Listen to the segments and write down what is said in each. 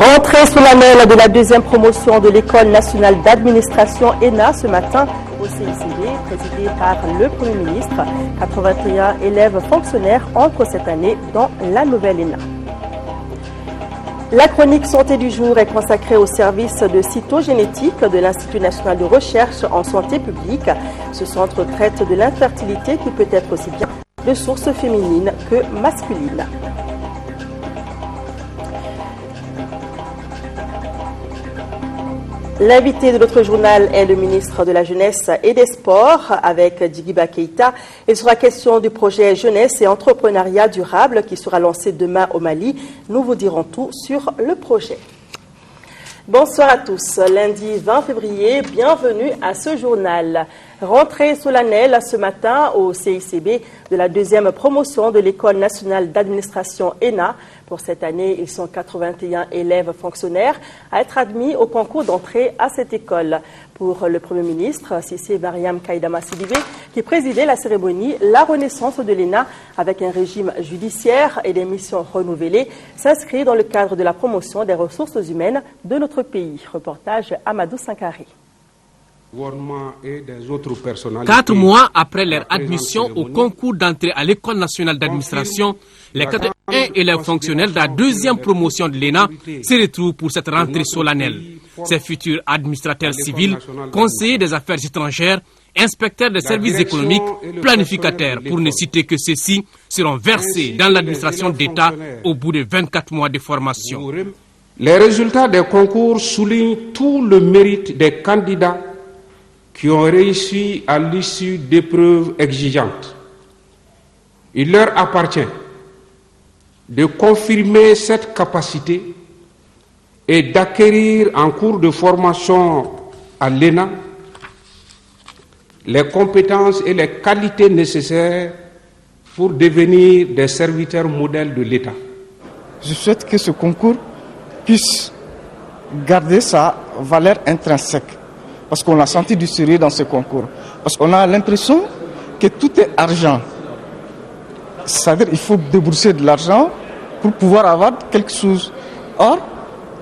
Rentrée solennelle de la deuxième promotion de l'École nationale d'administration ENA ce matin au CICB, présidée par le Premier ministre. 81 élèves fonctionnaires entrent cette année dans la nouvelle ENA. La chronique santé du jour est consacrée au service de cytogénétique de l'Institut national de recherche en santé publique. Ce centre traite de l'infertilité qui peut être aussi bien de source féminine que masculine. L'invité de notre journal est le ministre de la Jeunesse et des Sports avec Djigiba Keïta. Il sera question du projet Jeunesse et Entrepreneuriat durable qui sera lancé demain au Mali. Nous vous dirons tout sur le projet. Bonsoir à tous. Lundi 20 février, bienvenue à ce journal. Rentrée solennelle ce matin au CICB de la deuxième promotion de l'École nationale d'administration ENA. Pour cette année, ils sont 81 élèves fonctionnaires à être admis au concours d'entrée à cette école. Pour le Premier ministre, Sissi Mariam Kaïdama Sidibé, qui présidait la cérémonie, la renaissance de l'ENA avec un régime judiciaire et des missions renouvelées s'inscrit dans le cadre de la promotion des ressources humaines de notre pays. Reportage Amadou Sankari. 4 mois après leur admission au concours d'entrée à l'École nationale d'administration, les 81 élèves fonctionnels de la deuxième promotion de l'ENA se retrouvent pour cette rentrée solennelle. Ces futurs administrateurs civils, conseillers des affaires étrangères, inspecteurs des services économiques, planificateurs, pour ne citer que ceux-ci, seront versés dans l'administration d'État au bout de 24 mois de formation. Les résultats des concours soulignent tout le mérite des candidats qui ont réussi à l'issue d'épreuves exigeantes. Il leur appartient de confirmer cette capacité et d'acquérir en cours de formation à l'ENA les compétences et les qualités nécessaires pour devenir des serviteurs modèles de l'État. Je souhaite que ce concours puisse garder sa valeur intrinsèque. Parce qu'on a senti du sérieux dans ce concours. Parce qu'on a l'impression que tout est argent. C'est-à-dire qu'il faut débourser de l'argent pour pouvoir avoir quelque chose. Or,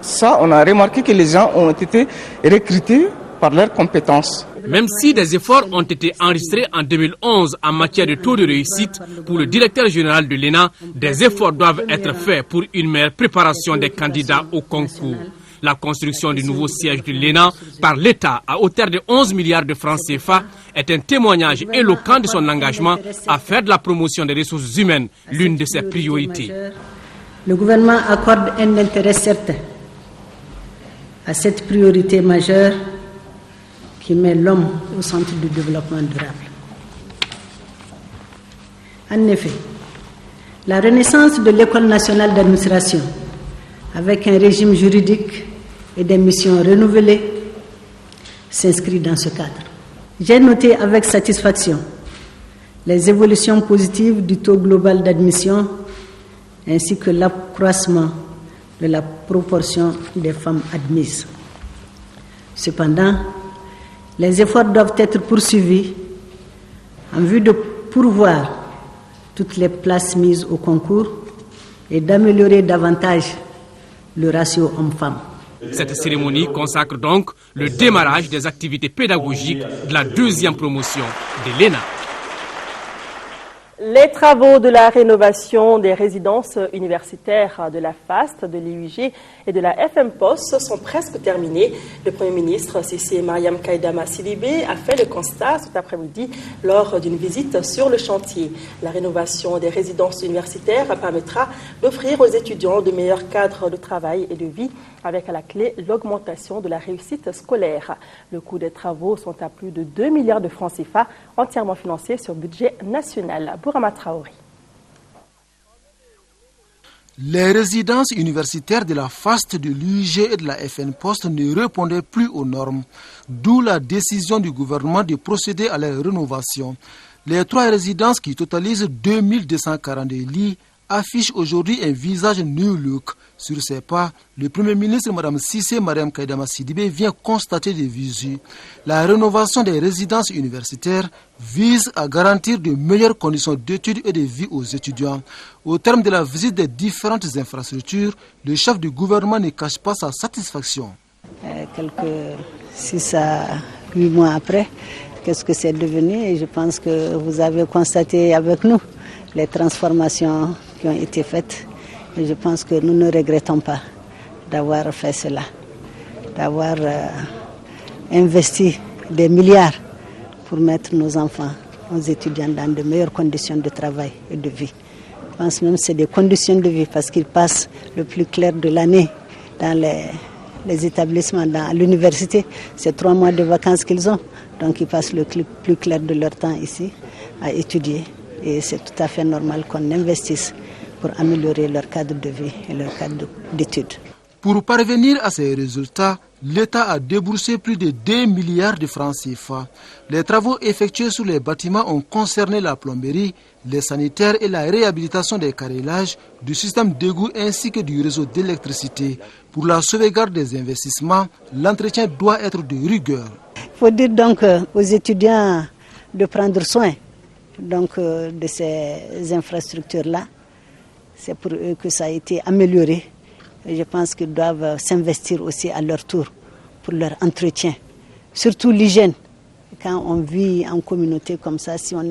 ça, on a remarqué que les gens ont été recrutés par leurs compétences. Même si des efforts ont été enregistrés en 2011 en matière de taux de réussite, pour le directeur général de l'ENA, des efforts doivent être faits pour une meilleure préparation des candidats au concours. La construction du nouveau siège de l'ENA par l'État à hauteur de 11 milliards de francs CFA est un témoignage éloquent de son engagement à faire de la promotion des ressources humaines l'une de ses priorités. Le gouvernement accorde un intérêt certain à cette priorité majeure qui met l'homme au centre du développement durable. En effet, la renaissance de l'École nationale d'administration avec un régime juridique et des missions renouvelées, s'inscrit dans ce cadre. J'ai noté avec satisfaction les évolutions positives du taux global d'admission ainsi que l'accroissement de la proportion des femmes admises. Cependant, les efforts doivent être poursuivis en vue de pourvoir toutes les places mises au concours et d'améliorer davantage le ratio homme-femme. Cette cérémonie consacre donc le démarrage des activités pédagogiques de la deuxième promotion de l'ENA. Les travaux de la rénovation des résidences universitaires de la FAST, de l'IUG et de la FM Post sont presque terminés. Le Premier ministre Sissi Mariam Kaïdama Sidibé a fait le constat cet après-midi lors d'une visite sur le chantier. La rénovation des résidences universitaires permettra d'offrir aux étudiants de meilleurs cadres de travail et de vie avec à la clé l'augmentation de la réussite scolaire. Le coût des travaux sont à plus de 2 milliards de francs CFA, entièrement financés sur budget national. Bourama Traoré. Les résidences universitaires de la FAST, de l'UIG et de la FN Post ne répondaient plus aux normes, d'où la décision du gouvernement de procéder à leur rénovation. Les 3 résidences qui totalisent 2242 lits affichent aujourd'hui un visage new look, Sur ses pas, le Premier ministre Mme Cissé Mariam Kaïdama Sidibé vient constater des visu. La rénovation des résidences universitaires vise à garantir de meilleures conditions d'études et de vie aux étudiants. Au terme de la visite des différentes infrastructures, le chef du gouvernement ne cache pas sa satisfaction. Quelques 6 à 8 mois après, qu'est-ce que c'est devenu? Et je pense que vous avez constaté avec nous les transformations qui ont été faites. Et je pense que nous ne regrettons pas d'avoir fait cela, d'avoir investi des milliards pour mettre nos enfants, nos étudiants dans de meilleures conditions de travail et de vie. Je pense même que c'est des conditions de vie parce qu'ils passent le plus clair de l'année dans les établissements, à l'université. C'est 3 mois de vacances qu'ils ont, donc ils passent le plus clair de leur temps ici à étudier. Et c'est tout à fait normal qu'on investisse pour améliorer leur cadre de vie et leur cadre d'études. Pour parvenir à ces résultats, l'État a déboursé plus de 2 milliards de francs CFA. Les travaux effectués sur les bâtiments ont concerné la plomberie, les sanitaires et la réhabilitation des carrelages, du système d'égout ainsi que du réseau d'électricité. Pour la sauvegarde des investissements, l'entretien doit être de rigueur. Il faut dire donc aux étudiants de prendre soin de ces infrastructures-là. C'est pour eux que ça a été amélioré. Et je pense qu'ils doivent s'investir aussi à leur tour pour leur entretien. Surtout l'hygiène. Quand on vit en communauté comme ça, si on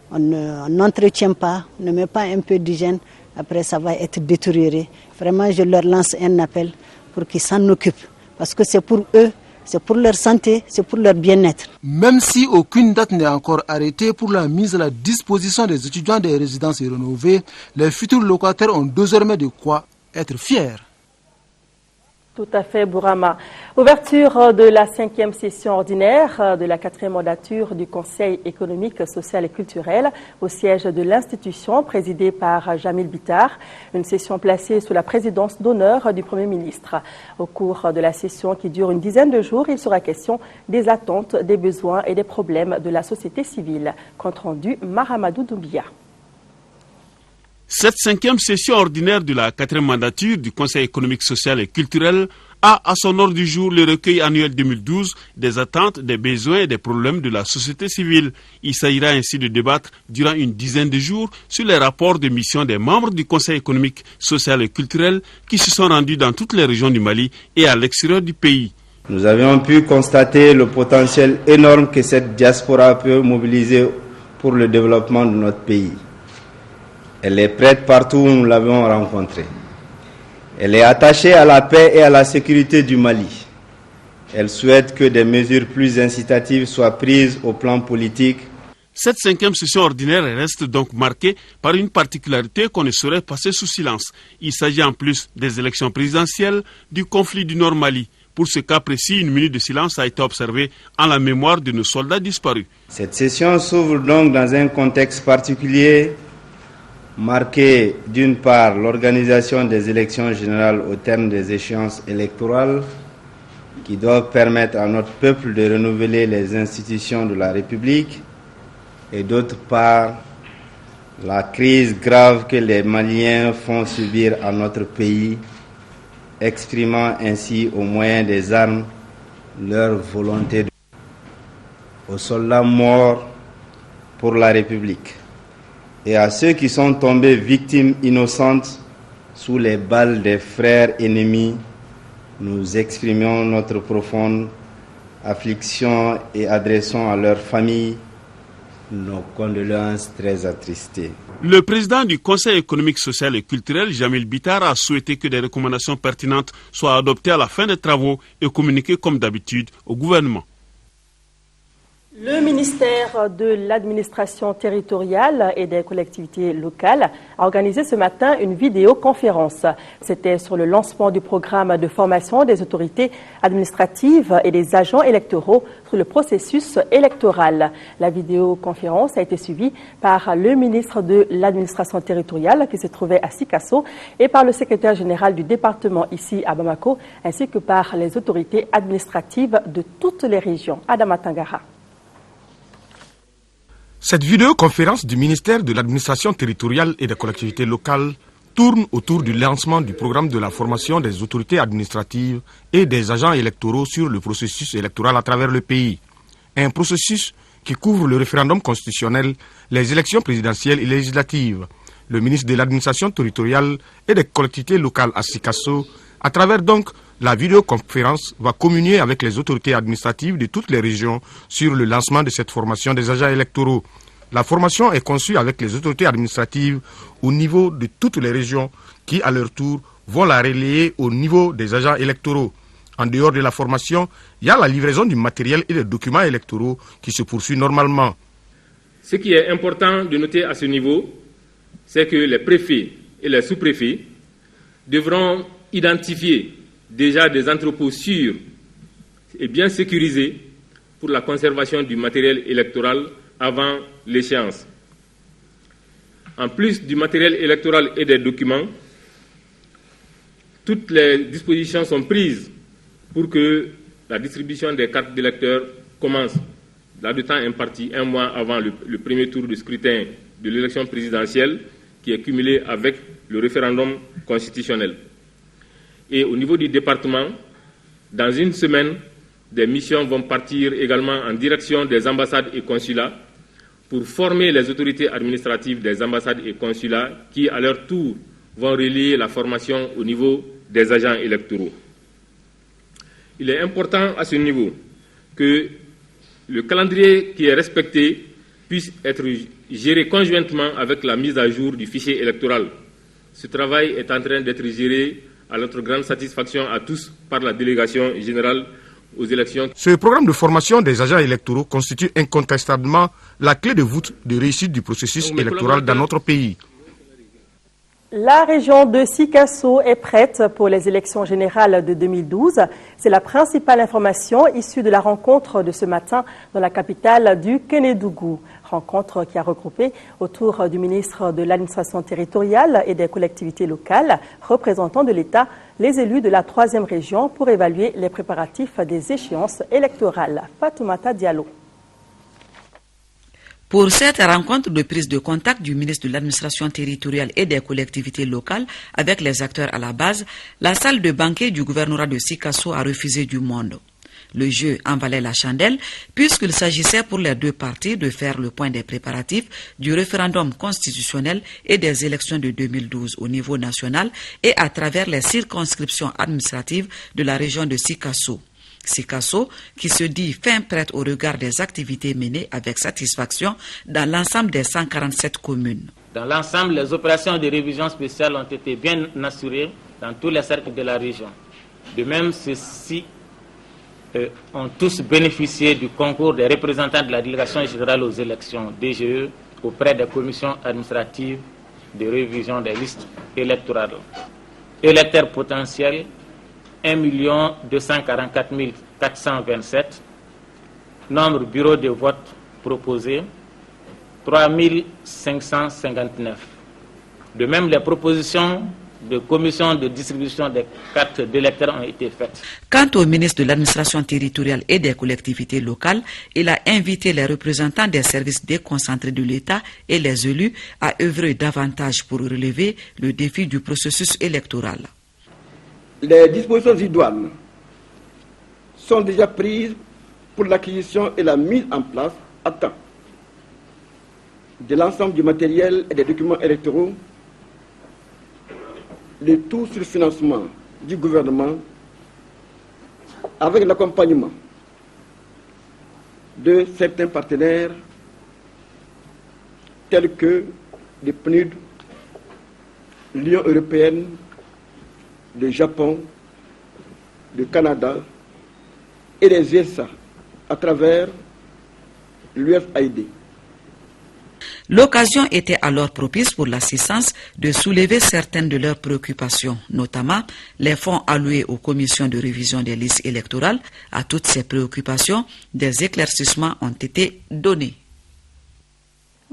n'entretient pas, on ne met pas un peu d'hygiène, après ça va être détérioré. Vraiment, je leur lance un appel pour qu'ils s'en occupent. Parce que c'est pour eux, c'est pour leur santé, c'est pour leur bien-être. Même si aucune date n'est encore arrêtée pour la mise à la disposition des étudiants des résidences rénovées, les futurs locataires ont désormais de quoi être fiers. Tout à fait, Bourama. Ouverture de la 5e session ordinaire de la 4e mandature du Conseil économique, social et culturel au siège de l'institution présidée par Jamil Bitar. Une session placée sous la présidence d'honneur du Premier ministre. Au cours de la session qui dure une dizaine de jours, il sera question des attentes, des besoins et des problèmes de la société civile. Compte rendu, Mahamadou Doumbia. Cette 5e session ordinaire de la 4e mandature du Conseil économique, social et culturel a à son ordre du jour le recueil annuel 2012 des attentes, des besoins et des problèmes de la société civile. Il s'agira ainsi de débattre durant une dizaine de jours sur les rapports de mission des membres du Conseil économique, social et culturel qui se sont rendus dans toutes les régions du Mali et à l'extérieur du pays. Nous avions pu constater le potentiel énorme que cette diaspora peut mobiliser pour le développement de notre pays. Elle est prête partout où nous l'avons rencontrée. Elle est attachée à la paix et à la sécurité du Mali. Elle souhaite que des mesures plus incitatives soient prises au plan politique. Cette 5e session ordinaire reste donc marquée par une particularité qu'on ne saurait passer sous silence. Il s'agit en plus des élections présidentielles du conflit du Nord Mali. Pour ce cas précis, une minute de silence a été observée en la mémoire de nos soldats disparus. Cette session s'ouvre donc dans un contexte particulier, marqué d'une part l'organisation des élections générales au terme des échéances électorales qui doivent permettre à notre peuple de renouveler les institutions de la République et d'autre part la crise grave que les Maliens font subir à notre pays, exprimant ainsi au moyen des armes leur volonté aux soldats morts pour la République et à ceux qui sont tombés victimes innocentes sous les balles des frères ennemis, nous exprimons notre profonde affliction et adressons à leurs familles nos condoléances très attristées. Le président du Conseil économique, social et culturel, Jamil Bitar, a souhaité que des recommandations pertinentes soient adoptées à la fin des travaux et communiquées comme d'habitude au gouvernement. Le ministère de l'administration territoriale et des collectivités locales a organisé ce matin une vidéoconférence. C'était sur le lancement du programme de formation des autorités administratives et des agents électoraux sur le processus électoral. La vidéoconférence a été suivie par le ministre de l'administration territoriale qui se trouvait à Sikasso et par le secrétaire général du département ici à Bamako, ainsi que par les autorités administratives de toutes les régions. Adama Tangara. Cette vidéoconférence du ministère de l'administration territoriale et des collectivités locales tourne autour du lancement du programme de la formation des autorités administratives et des agents électoraux sur le processus électoral à travers le pays. Un processus qui couvre le référendum constitutionnel, les élections présidentielles et législatives. Le ministre de l'administration territoriale et des collectivités locales à Sikasso, à travers donc la vidéoconférence, va communier avec les autorités administratives de toutes les régions sur le lancement de cette formation des agents électoraux. La formation est conçue avec les autorités administratives au niveau de toutes les régions qui, à leur tour, vont la relayer au niveau des agents électoraux. En dehors de la formation, il y a la livraison du matériel et des documents électoraux qui se poursuit normalement. Ce qui est important de noter à ce niveau, c'est que les préfets et les sous-préfets devront identifier déjà des entrepôts sûrs et bien sécurisés pour la conservation du matériel électoral avant l'échéance. En plus du matériel électoral et des documents, toutes les dispositions sont prises pour que la distribution des cartes d'électeurs commence, là de temps imparti, un mois avant le premier tour de scrutin de l'élection présidentielle, qui est cumulé avec le référendum constitutionnel. Et au niveau du département, dans une semaine, des missions vont partir également en direction des ambassades et consulats pour former les autorités administratives des ambassades et consulats qui, à leur tour, vont relayer la formation au niveau des agents électoraux. Il est important à ce niveau que le calendrier qui est respecté puisse être géré conjointement avec la mise à jour du fichier électoral. Ce travail est en train d'être géré à notre grande satisfaction à tous par la délégation générale aux élections. Ce programme de formation des agents électoraux constitue incontestablement la clé de voûte de réussite du processus électoral dans notre pays. La région de Sikasso est prête pour les élections générales de 2012. C'est la principale information issue de la rencontre de ce matin dans la capitale du Kénédougou. Rencontre qui a regroupé autour du ministre de l'administration territoriale et des collectivités locales, représentants de l'État, les élus de la 3e région pour évaluer les préparatifs des échéances électorales. Fatoumata Diallo. Pour cette rencontre de prise de contact du ministre de l'administration territoriale et des collectivités locales avec les acteurs à la base, la salle de banquet du gouvernorat de Sikasso a refusé du monde. Le jeu en valait la chandelle puisqu'il s'agissait pour les deux parties de faire le point des préparatifs du référendum constitutionnel et des élections de 2012 au niveau national et à travers les circonscriptions administratives de la région de Sikasso. Sikasso, qui se dit fin prête au regard des activités menées avec satisfaction dans l'ensemble des 147 communes. Dans l'ensemble, les opérations de révision spéciale ont été bien assurées dans tous les cercles de la région. De même, ceux-ci ont tous bénéficié du concours des représentants de la délégation générale aux élections DGE auprès des commissions administratives de révision des listes électorales. Électeurs potentiels, 1 244 427, nombre bureau de vote proposé, 3 559. De même, les propositions de commission de distribution des cartes d'électeurs ont été faites. Quant au ministre de l'administration territoriale et des collectivités locales, il a invité les représentants des services déconcentrés de l'État et les élus à œuvrer davantage pour relever le défi du processus électoral. Les dispositions idoines sont déjà prises pour l'acquisition et la mise en place à temps de l'ensemble du matériel et des documents électoraux, le tout sur financement du gouvernement avec l'accompagnement de certains partenaires tels que le PNUD, l'Union européenne, le Japon, le Canada et les USA à travers l'USAID. L'occasion était alors propice pour l'assistance de soulever certaines de leurs préoccupations, notamment les fonds alloués aux commissions de révision des listes électorales. À toutes ces préoccupations, des éclaircissements ont été donnés.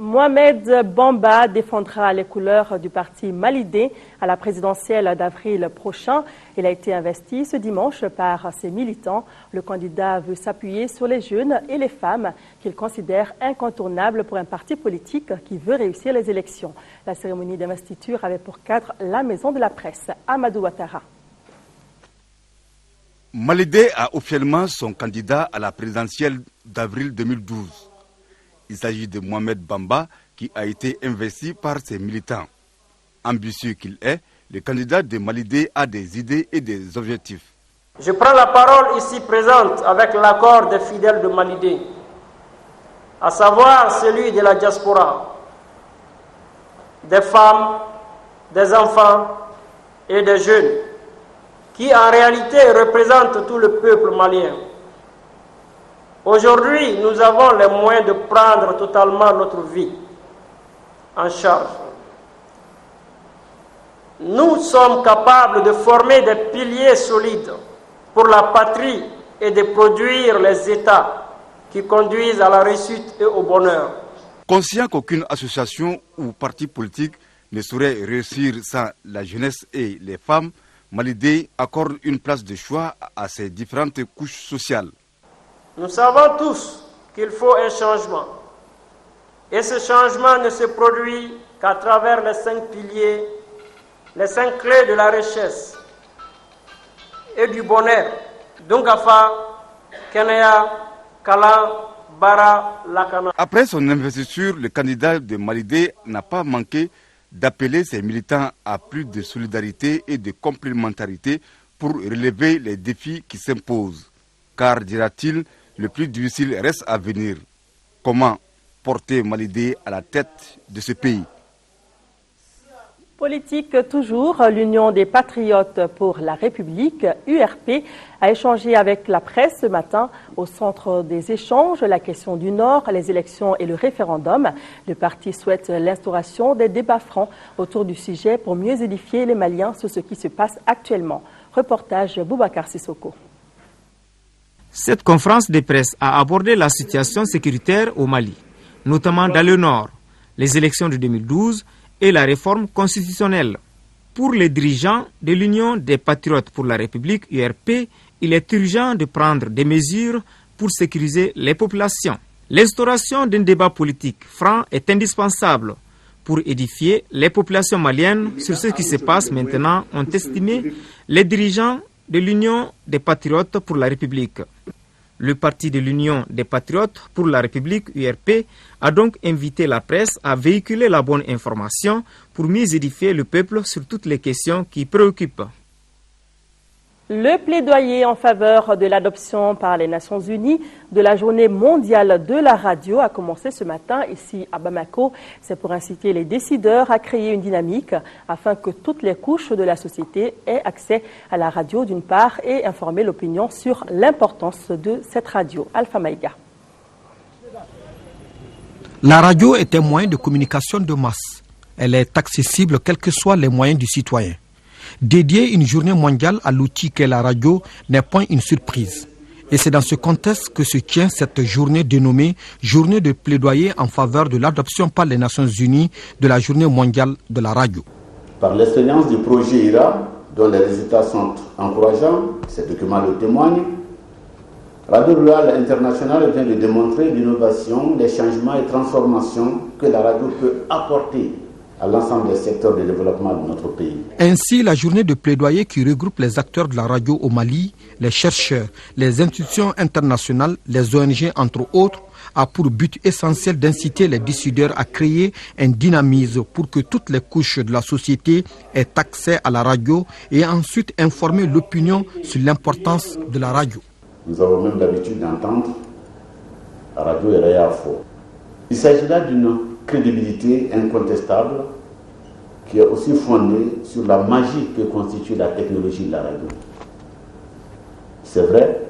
Mohamed Bamba défendra les couleurs du parti malidé à la présidentielle d'avril prochain. Il a été investi ce dimanche par ses militants. Le candidat veut s'appuyer sur les jeunes et les femmes qu'il considère incontournables pour un parti politique qui veut réussir les élections. La cérémonie d'investiture avait pour cadre la Maison de la Presse. Amadou Ouattara. Malidé a officiellement son candidat à la présidentielle d'avril 2012. Il s'agit de Mohamed Bamba qui a été investi par ses militants. Ambitieux qu'il est, le candidat de Malidé a des idées et des objectifs. Je prends la parole ici présente avec l'accord des fidèles de Malidé, à savoir celui de la diaspora, des femmes, des enfants et des jeunes, qui en réalité représentent tout le peuple malien. Aujourd'hui, nous avons les moyens de prendre totalement notre vie en charge. Nous sommes capables de former des piliers solides pour la patrie et de produire les États qui conduisent à la réussite et au bonheur. Conscient qu'aucune association ou parti politique ne saurait réussir sans la jeunesse et les femmes, Malidé accorde une place de choix à ces différentes couches sociales. Nous savons tous qu'il faut un changement. Et ce changement ne se produit qu'à travers les 5 piliers, les 5 clés de la richesse et du bonheur. Dungafa, Kenea, Kala, Bara, Lakana. Après son investiture, le candidat de Malidé n'a pas manqué d'appeler ses militants à plus de solidarité et de complémentarité pour relever les défis qui s'imposent. Car, dira-t-il, le plus difficile reste à venir. Comment porter Malidé à la tête de ce pays? Politique toujours, l'Union des Patriotes pour la République, URP, a échangé avec la presse ce matin au centre des échanges, la question du Nord, les élections et le référendum. Le parti souhaite l'instauration des débats francs autour du sujet pour mieux édifier les Maliens sur ce qui se passe actuellement. Reportage Boubacar Sissoko. Cette conférence de presse a abordé la situation sécuritaire au Mali, notamment dans le Nord, les élections de 2012 et la réforme constitutionnelle. Pour les dirigeants de l'Union des Patriotes pour la République, URP, il est urgent de prendre des mesures pour sécuriser les populations. L'instauration d'un débat politique franc est indispensable pour édifier les populations maliennes sur ce qui se passe maintenant, ont estimé les dirigeants de l'Union des Patriotes pour la République. Le parti de l'Union des Patriotes pour la République, URP, a donc invité la presse à véhiculer la bonne information pour mieux édifier le peuple sur toutes les questions qui préoccupent. Le plaidoyer en faveur de l'adoption par les Nations Unies de la Journée mondiale de la radio a commencé ce matin ici à Bamako. C'est pour inciter les décideurs à créer une dynamique afin que toutes les couches de la société aient accès à la radio d'une part et informer l'opinion sur l'importance de cette radio. Alpha Maïga. La radio est un moyen de communication de masse. Elle est accessible quels que soient les moyens du citoyen. Dédier une journée mondiale à l'outil qu'est la radio n'est point une surprise. Et c'est dans ce contexte que se tient cette journée dénommée Journée de plaidoyer en faveur de l'adoption par les Nations Unies de la Journée mondiale de la radio. Par l'expérience du projet IRA, dont les résultats sont encourageants, ces documents le témoignent, Radio Rurale Internationale vient de démontrer l'innovation, les changements et transformations que la radio peut apporter à l'ensemble des secteurs de développement de notre pays. Ainsi, la journée de plaidoyer qui regroupe les acteurs de la radio au Mali, les chercheurs, les institutions internationales, les ONG entre autres, a pour but essentiel d'inciter les décideurs à créer un dynamisme pour que toutes les couches de la société aient accès à la radio et ensuite informer l'opinion sur l'importance de la radio. Nous avons même l'habitude d'entendre la radio est réafo. Il s'agit là d'une crédibilité incontestable qui est aussi fondée sur la magie que constitue la technologie de la radio. C'est vrai,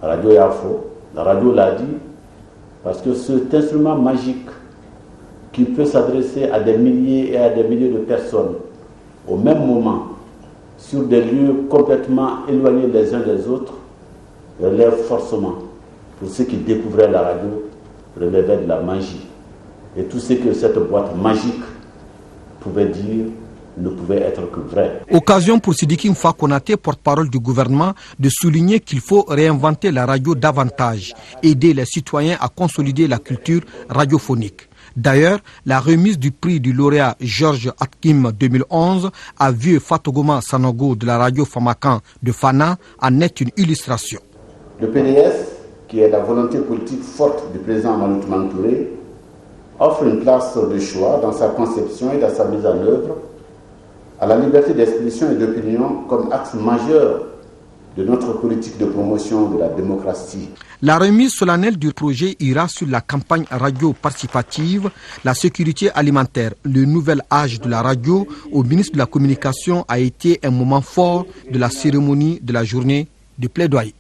la radio est faux, la radio l'a dit, parce que cet instrument magique qui peut s'adresser à des milliers et à des milliers de personnes au même moment, sur des lieux complètement éloignés les uns des autres, relève forcément, pour ceux qui découvraient la radio, relevait de la magie. Et tout ce que cette boîte magique pouvait dire ne pouvait être que vrai. Occasion pour Sidiki Mfa Konaté, porte-parole du gouvernement, de souligner qu'il faut réinventer la radio davantage, aider les citoyens à consolider la culture radiophonique. D'ailleurs, la remise du prix du lauréat Georges Atkim 2011 à vieux Fatogoma Sanogo de la radio Famakan de Fana en est une illustration. Le PDS, qui est la volonté politique forte du président Amadou Toumani Touré, offre une place de choix dans sa conception et dans sa mise en œuvre à la liberté d'expression et d'opinion comme axe majeur de notre politique de promotion de la démocratie. La remise solennelle du projet ira sur la campagne radio participative, la sécurité alimentaire, le nouvel âge de la radio au ministre de la Communication a été un moment fort de la cérémonie de la journée de plaidoyer.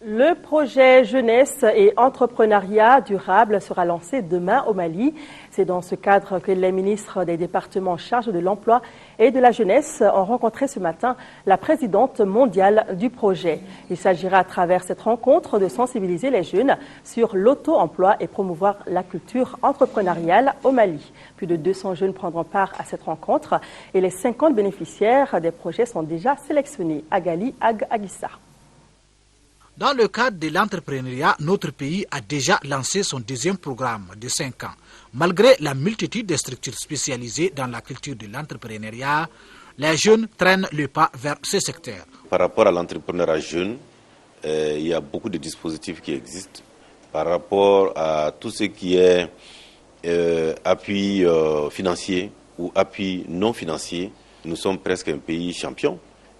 Le projet jeunesse et entrepreneuriat durable sera lancé demain au Mali. C'est dans ce cadre que les ministres des départements en charge de l'emploi et de la jeunesse ont rencontré ce matin la présidente mondiale du projet. Il s'agira à travers cette rencontre de sensibiliser les jeunes sur l'auto-emploi et promouvoir la culture entrepreneuriale au Mali. Plus de 200 jeunes prendront part à cette rencontre et les 50 bénéficiaires des projets sont déjà sélectionnés. Agali Agissa. Dans le cadre de l'entrepreneuriat, notre pays a déjà lancé son deuxième programme de 5 ans. Malgré la multitude de structures spécialisées dans la culture de l'entrepreneuriat, les jeunes traînent le pas vers ce secteur. Par rapport à l'entrepreneuriat jeune, il y a beaucoup de dispositifs qui existent. Par rapport à tout ce qui est appui financier ou appui non financier, nous sommes presque un pays champion.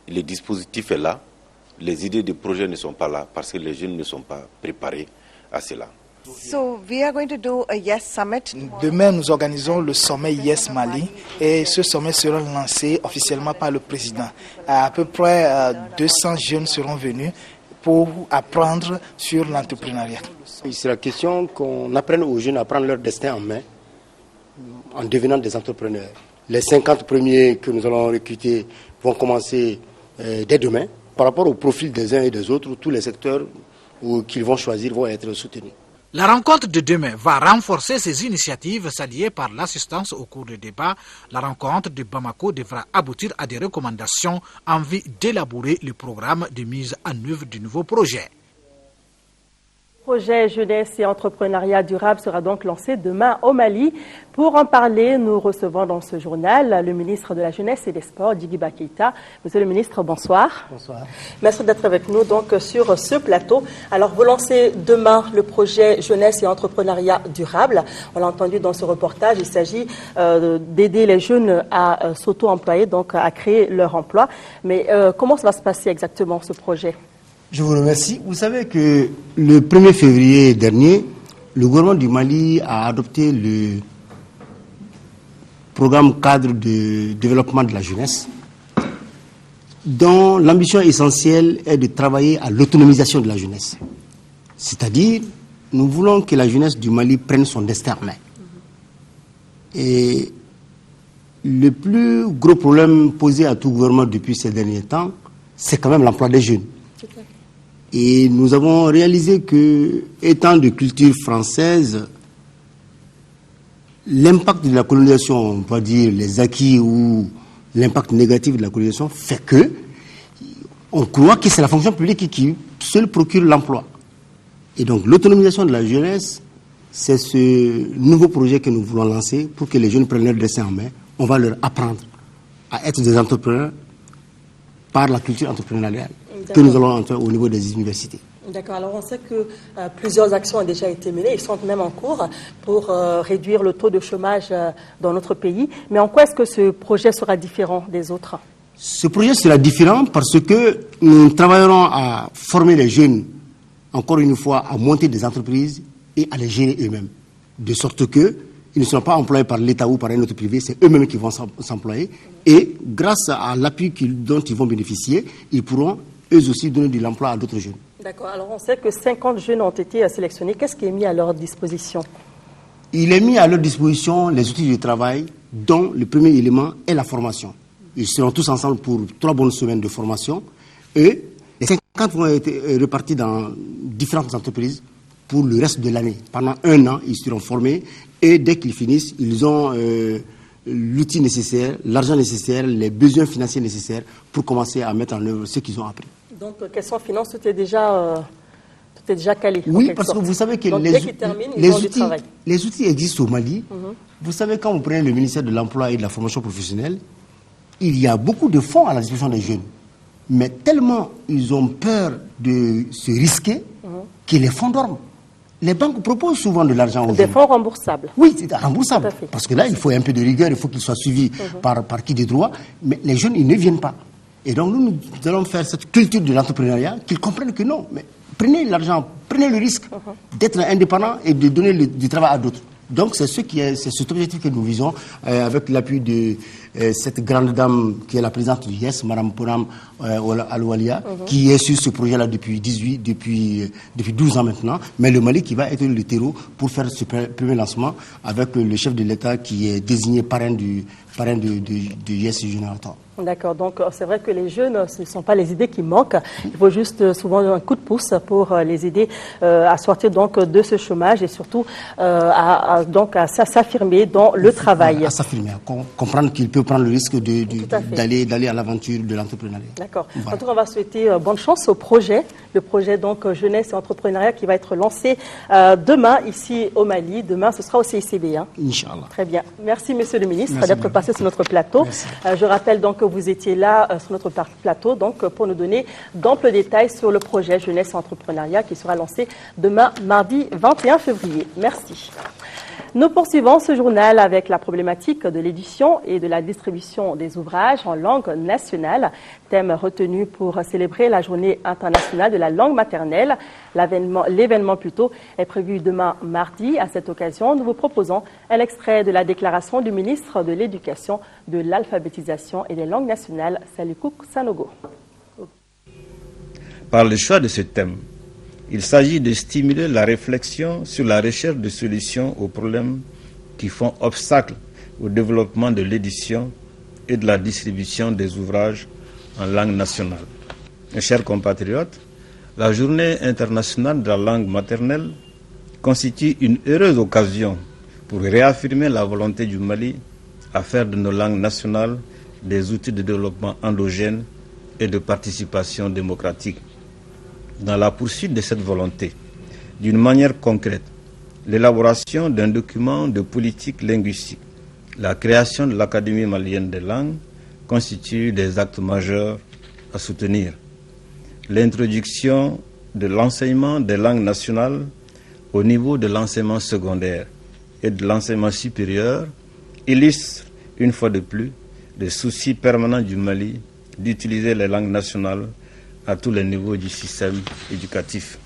Le dispositif est là. Les idées de projet ne sont pas là parce que les jeunes ne sont pas préparés à cela. Demain, nous organisons le sommet Yes Mali et ce sommet sera lancé officiellement par le président. À peu près 200 jeunes seront venus pour apprendre sur l'entrepreneuriat. Il sera question qu'on apprenne aux jeunes à prendre leur destin en main en devenant des entrepreneurs. Les 50 premiers que nous allons recruter vont commencer dès demain. Par rapport au profil des uns et des autres, tous les secteurs qu'ils vont choisir vont être soutenus. La rencontre de demain va renforcer ces initiatives saluées par l'assistance au cours du débat. La rencontre de Bamako devra aboutir à des recommandations en vue d'élaborer le programme de mise en œuvre du nouveau projet. Le projet jeunesse et entrepreneuriat durable sera donc lancé demain au Mali. Pour en parler, nous recevons dans ce journal le ministre de la Jeunesse et des Sports, Djigiba Keïta. Monsieur le ministre, bonsoir. Bonsoir. Merci d'être avec nous donc sur ce plateau. Alors, vous lancez demain le projet jeunesse et entrepreneuriat durable. On l'a entendu dans ce reportage, il s'agit d'aider les jeunes à s'auto-employer, donc à créer leur emploi. Mais comment ça va se passer exactement, ce projet ? Je vous remercie. Vous savez que le 1er février dernier, le gouvernement du Mali a adopté le programme cadre de développement de la jeunesse, dont l'ambition essentielle est de travailler à l'autonomisation de la jeunesse. C'est-à-dire, nous voulons que la jeunesse du Mali prenne son destin en main. Et le plus gros problème posé à tout gouvernement depuis ces derniers temps, c'est quand même l'emploi des jeunes. Et nous avons réalisé que, étant de culture française, l'impact de la colonisation, on peut dire les acquis ou l'impact négatif de la colonisation, fait que on croit que c'est la fonction publique qui seule procure l'emploi. Et donc l'autonomisation de la jeunesse, c'est ce nouveau projet que nous voulons lancer pour que les jeunes prennent leur destin en main. On va leur apprendre à être des entrepreneurs par la culture entrepreneuriale que nous allons entrer au niveau des universités. D'accord. Alors on sait que plusieurs actions ont déjà été menées, ils sont même en cours pour réduire le taux de chômage dans notre pays. Mais en quoi est-ce que ce projet sera différent des autres ? Ce projet sera différent parce que nous travaillerons à former les jeunes, encore une fois, à monter des entreprises et à les gérer eux-mêmes. De sorte qu'ils ne seront pas employés par l'État ou par un autre privé, c'est eux-mêmes qui vont s'employer. Et grâce à l'appui dont ils vont bénéficier, ils pourront eux aussi donner de l'emploi à d'autres jeunes. D'accord. Alors on sait que 50 jeunes ont été sélectionnés. Qu'est-ce qui est mis à leur disposition ? Il est mis à leur disposition les outils de travail dont le premier élément est la formation. Ils seront tous ensemble pour 3 bonnes semaines de formation et les 50 vont être répartis dans différentes entreprises pour le reste de l'année. Pendant 1 an, ils seront formés et dès qu'ils finissent, ils ont l'outil nécessaire, l'argent nécessaire, les besoins financiers nécessaires pour commencer à mettre en œuvre ce qu'ils ont appris. Donc, question finance, tout est déjà calé. Oui, parce que vous savez que les outils existent au Mali. Vous savez, quand vous prenez le ministère de l'Emploi et de la formation professionnelle, il y a beaucoup de fonds à la disposition des jeunes. Mais tellement ils ont peur de se risquer que les fonds dorment. Les banques proposent souvent de l'argent aux jeunes. Des fonds remboursables. Oui, c'est remboursable. Parce que là, il faut un peu de rigueur, il faut qu'ils soient suivis par qui de droit. Mais les jeunes, ils ne viennent pas. Et donc, nous allons faire cette culture de l'entrepreneuriat, qu'ils comprennent que non. Mais prenez l'argent, prenez le risque d'être indépendant et de donner du travail à d'autres. Donc, c'est cet objectif que nous visons avec l'appui de cette grande dame qui est la présidente du YES, Mme Poram Aloualia, qui est sur ce projet-là depuis 12 ans maintenant. Mais le Mali qui va être le terreau pour faire ce premier lancement avec le chef de l'État qui est désigné parrain du YES Générateur. D'accord, donc c'est vrai que les jeunes, ce ne sont pas les idées qui manquent. Il faut juste souvent un coup de pouce pour les aider à sortir donc de ce chômage et surtout à s'affirmer dans le travail. À s'affirmer, à comprendre qu'il peut prendre le risque d'aller à l'aventure de l'entrepreneuriat. D'accord. Voilà. En tout cas, on va souhaiter bonne chance au projet, le projet donc jeunesse et entrepreneuriat qui va être lancé demain ici au Mali. Demain, ce sera au CICB. Inch'Allah. Très bien. Merci, Monsieur le Ministre, d'être passé sur notre plateau. Je rappelle donc que vous étiez là sur notre plateau donc, pour nous donner d'amples détails sur le projet Jeunesse et Entrepreneuriat qui sera lancé demain, mardi 21 février. Merci. Nous poursuivons ce journal avec la problématique de l'édition et de la distribution des ouvrages en langue nationale, thème retenu pour célébrer la journée internationale de la langue maternelle. L'événement plutôt est prévu demain mardi. À cette occasion, nous vous proposons un extrait de la déclaration du ministre de l'Éducation, de l'Alphabétisation et des langues nationales, Salikouk Sanogo. Par le choix de ce thème, il s'agit de stimuler la réflexion sur la recherche de solutions aux problèmes qui font obstacle au développement de l'édition et de la distribution des ouvrages en langue nationale. Mes chers compatriotes, la Journée internationale de la langue maternelle constitue une heureuse occasion pour réaffirmer la volonté du Mali à faire de nos langues nationales des outils de développement endogène et de participation démocratique. Dans la poursuite de cette volonté, d'une manière concrète, l'élaboration d'un document de politique linguistique, la création de l'Académie malienne des langues constituent des actes majeurs à soutenir. L'introduction de l'enseignement des langues nationales au niveau de l'enseignement secondaire et de l'enseignement supérieur illustre une fois de plus le souci permanent du Mali d'utiliser les langues nationales à tous les niveaux du système éducatif.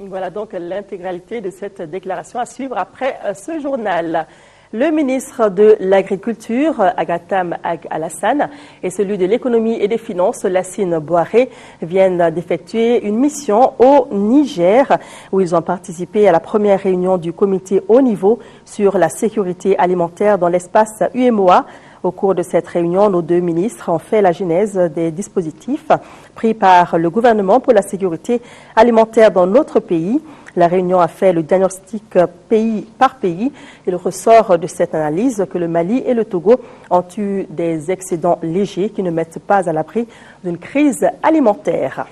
Voilà donc l'intégralité de cette déclaration à suivre après ce journal. Le ministre de l'Agriculture, Agatham Ag Alassane, et celui de l'Économie et des Finances, Lassine Boiré, viennent d'effectuer une mission au Niger, où ils ont participé à la première réunion du comité haut niveau sur la sécurité alimentaire dans l'espace UEMOA. Au cours de cette réunion, nos deux ministres ont fait la genèse des dispositifs pris par le gouvernement pour la sécurité alimentaire dans notre pays. La réunion a fait le diagnostic pays par pays. Il ressort de cette analyse que le Mali et le Togo ont eu des excédents légers qui ne mettent pas à l'abri d'une crise alimentaire.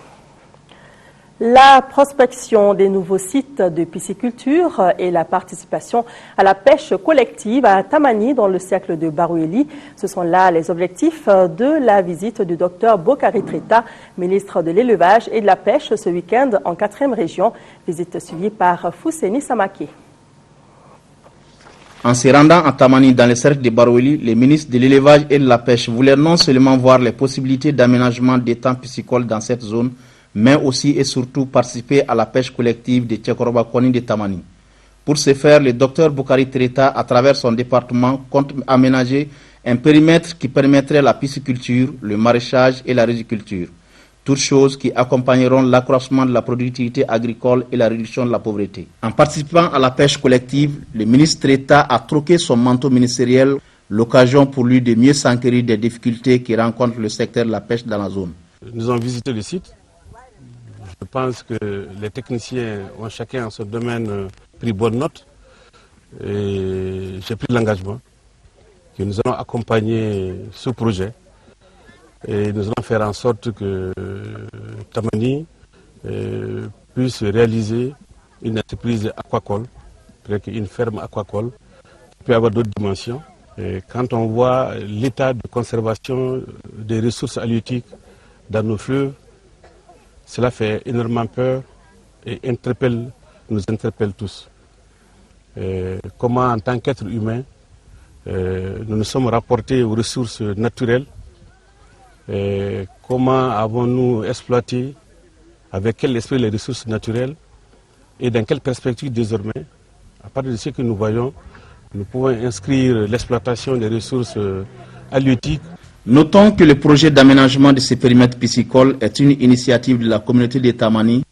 La prospection des nouveaux sites de pisciculture et la participation à la pêche collective à Tamani dans le cercle de Barouéli, ce sont là les objectifs de la visite du docteur Bokari Treta, ministre de l'élevage et de la pêche ce week-end en 4e région, visite suivie par Fousseni Samake. En se rendant à Tamani dans le cercle de Barouéli, les ministres de l'élevage et de la pêche voulaient non seulement voir les possibilités d'aménagement des temps piscicoles dans cette zone, mais aussi et surtout participer à la pêche collective de Tchekoroba Koni de Tamani. Pour ce faire, le docteur Bokari Treta, à travers son département, compte aménager un périmètre qui permettrait la pisciculture, le maraîchage et la riziculture. Toutes choses qui accompagneront l'accroissement de la productivité agricole et la réduction de la pauvreté. En participant à la pêche collective, le ministre Treta a troqué son manteau ministériel, l'occasion pour lui de mieux s'enquérir des difficultés qui rencontrent le secteur de la pêche dans la zone. Nous avons visité le site. Je pense que les techniciens ont chacun en ce domaine pris bonne note. Et j'ai pris l'engagement que nous allons accompagner ce projet et nous allons faire en sorte que Tamani puisse réaliser une entreprise aquacole, une ferme aquacole qui peut avoir d'autres dimensions. Et quand on voit l'état de conservation des ressources halieutiques dans nos fleuves, cela fait énormément peur et nous interpelle tous. Comment en tant qu'être humain, nous nous sommes rapportés aux ressources naturelles, comment avons-nous exploité, avec quel esprit les ressources naturelles et dans quelle perspective désormais, à partir de ce que nous voyons, nous pouvons inscrire l'exploitation des ressources halieutiques. Notons que le projet d'aménagement de ces périmètres piscicoles est une initiative de la communauté de Tamani.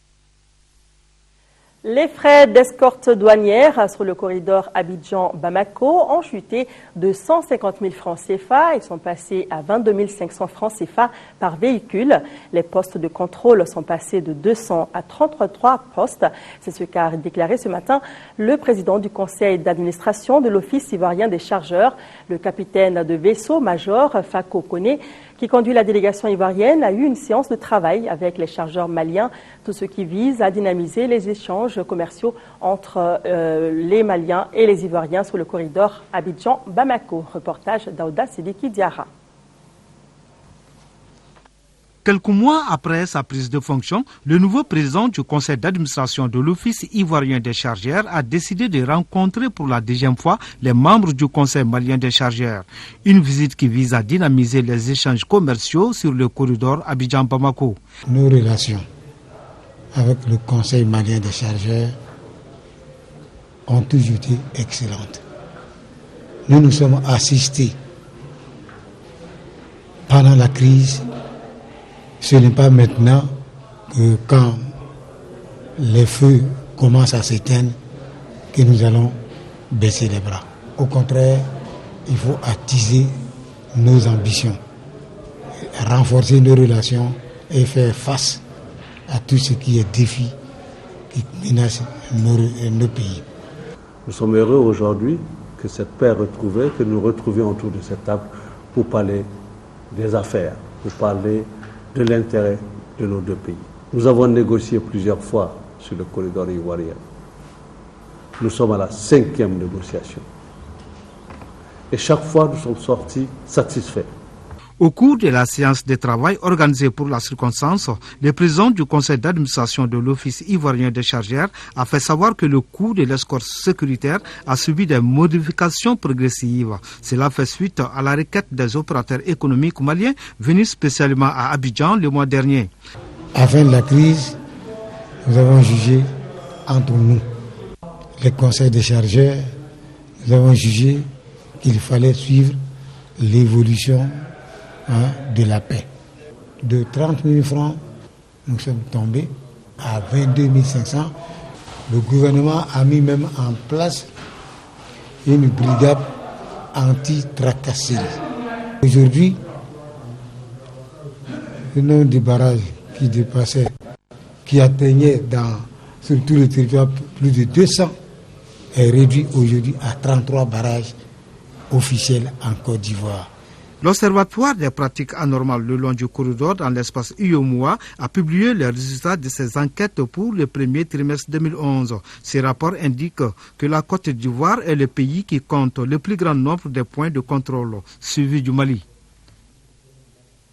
Les frais d'escorte douanière sur le corridor Abidjan-Bamako ont chuté de 150 000 francs CFA. Ils sont passés à 22 500 francs CFA par véhicule. Les postes de contrôle sont passés de 200 à 33 postes. C'est ce qu'a déclaré ce matin le président du conseil d'administration de l'Office ivoirien des chargeurs, le capitaine de vaisseau major Fako Kone, qui conduit la délégation ivoirienne, a eu une séance de travail avec les chargeurs maliens, tout ce qui vise à dynamiser les échanges commerciaux entre les Maliens et les Ivoiriens sur le corridor Abidjan-Bamako. Reportage d'Aouda Sidiki Diarra. Quelques mois après sa prise de fonction, le nouveau président du conseil d'administration de l'Office ivoirien des chargeurs a décidé de rencontrer pour la deuxième fois les membres du conseil malien des chargeurs. Une visite qui vise à dynamiser les échanges commerciaux sur le corridor Abidjan-Bamako. Nos relations avec le conseil malien des chargeurs ont toujours été excellentes. Nous nous sommes assistés pendant la crise. Ce n'est pas maintenant que quand les feux commencent à s'éteindre que nous allons baisser les bras. Au contraire, il faut attiser nos ambitions, renforcer nos relations et faire face à tout ce qui est défi qui menace nos pays. Nous sommes heureux aujourd'hui que cette paix retrouvée, que nous retrouvions autour de cette table pour parler des affaires, pour parler de l'intérêt de nos deux pays. Nous avons négocié plusieurs fois sur le corridor ivoirien. Nous sommes à la 5e négociation. Et chaque fois, nous sommes sortis satisfaits. Au cours de la séance de travail organisée pour la circonstance, le président du conseil d'administration de l'Office ivoirien des chargeurs a fait savoir que le coût de l'escorte sécuritaire a subi des modifications progressives. Cela fait suite à la requête des opérateurs économiques maliens venus spécialement à Abidjan le mois dernier. À la fin de la crise, nous avons jugé entre nous, les conseils des chargeurs, nous avons jugé qu'il fallait suivre l'évolution de la paix. De 30 000 francs, nous sommes tombés à 22 500. Le gouvernement a mis même en place une brigade anti-tracasserie. Aujourd'hui, le nombre de barrages qui dépassaient, qui atteignaient sur tout le territoire plus de 200, est réduit aujourd'hui à 33 barrages officiels en Côte d'Ivoire. L'Observatoire des pratiques anormales le long du corridor dans l'espace UEMOA a publié les résultats de ses enquêtes pour le premier trimestre 2011. Ces rapports indiquent que la Côte d'Ivoire est le pays qui compte le plus grand nombre de points de contrôle, suivi du Mali.